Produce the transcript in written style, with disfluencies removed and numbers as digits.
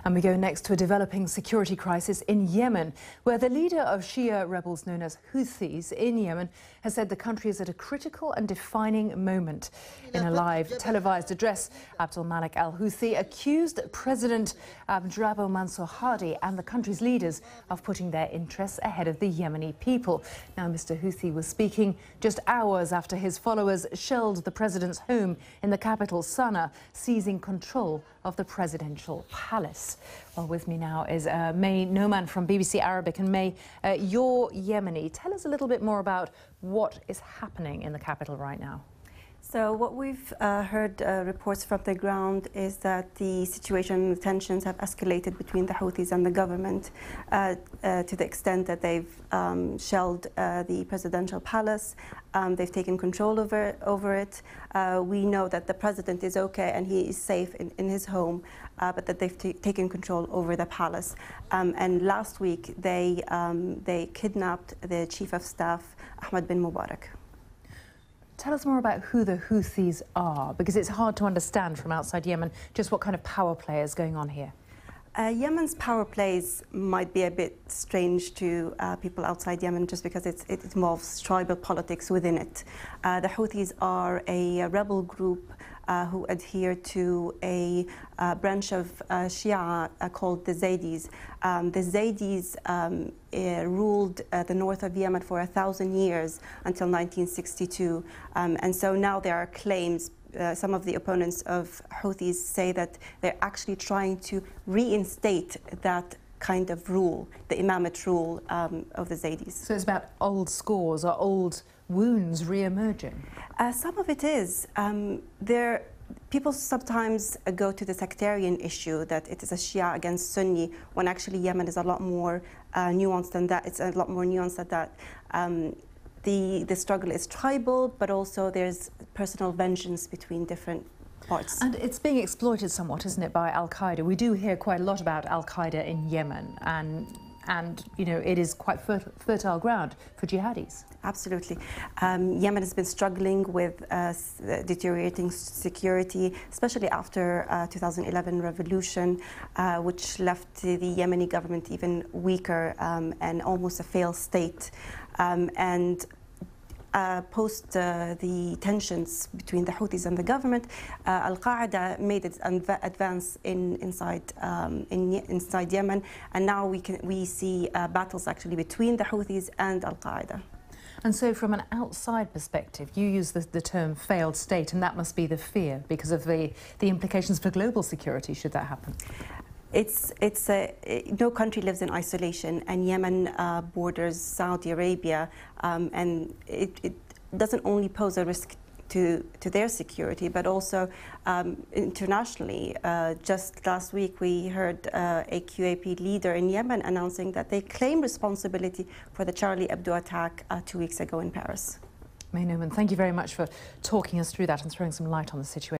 And we go next to a developing security crisis in Yemen, where the leader of Shia rebels known as Houthis in Yemen has said the country is at a critical and defining moment. In a live televised address, Abdul Malik al-Houthi accused President Abdrabbuh Mansour Hadi and the country's leaders of putting their interests ahead of the Yemeni people. Now, Mr. Houthi was speaking just hours after his followers shelled the president's home in the capital, Sana'a, seizing control of the presidential palace. Well, with me now is May Noman from BBC Arabic. And May, you're Yemeni. Tell us a little bit more about what is happening in the capital right now. So what we've heard reports from the ground is that the situation, the tensions have escalated between the Houthis and the government to the extent that they've shelled the presidential palace. They've taken control over it. We know that the president is okay and he is safe in his home, but that they've taken control over the palace. And last week they kidnapped the chief of staff, Ahmed bin Mubarak. Tell us more about who the Houthis are, because it's hard to understand from outside Yemen just what kind of power play is going on here. Yemen's power plays might be a bit strange to people outside Yemen just because it involves tribal politics within it. The Houthis are a rebel group who adhere to a branch of Shia called the Zaydis. The Zaydis ruled the north of Yemen for 1,000 years until 1962. And so now there are claims. Some of the opponents of Houthis say that they're actually trying to reinstate that kind of rule, the imamate rule of the Zaydis. So it's about old scores or old wounds re-emerging? Some of it is. People sometimes go to the sectarian issue that it is a Shia against Sunni, when actually Yemen is a lot more nuanced than that. It's a lot more nuanced than that. The struggle is tribal, but also there's personal vengeance between different parts. And it's being exploited somewhat, isn't it, by Al-Qaeda? We do hear quite a lot about Al-Qaeda in Yemen, and you know, it is quite fertile ground for jihadis. Absolutely. Yemen has been struggling with deteriorating security, especially after 2011 revolution, which left the Yemeni government even weaker and almost a failed state. Post the tensions between the Houthis and the government, Al-Qaeda made its advance inside Yemen, and now we see battles actually between the Houthis and Al-Qaeda. And so from an outside perspective, you use the term failed state, and that must be the fear because of the implications for global security should that happen. No country lives in isolation, and Yemen borders Saudi Arabia, and it doesn't only pose a risk to their security, but also internationally. Just last week we heard a QAP leader in Yemen announcing that they claim responsibility for the Charlie Hebdo attack 2 weeks ago in Paris. May Noman, thank you very much for talking us through that and throwing some light on the situation.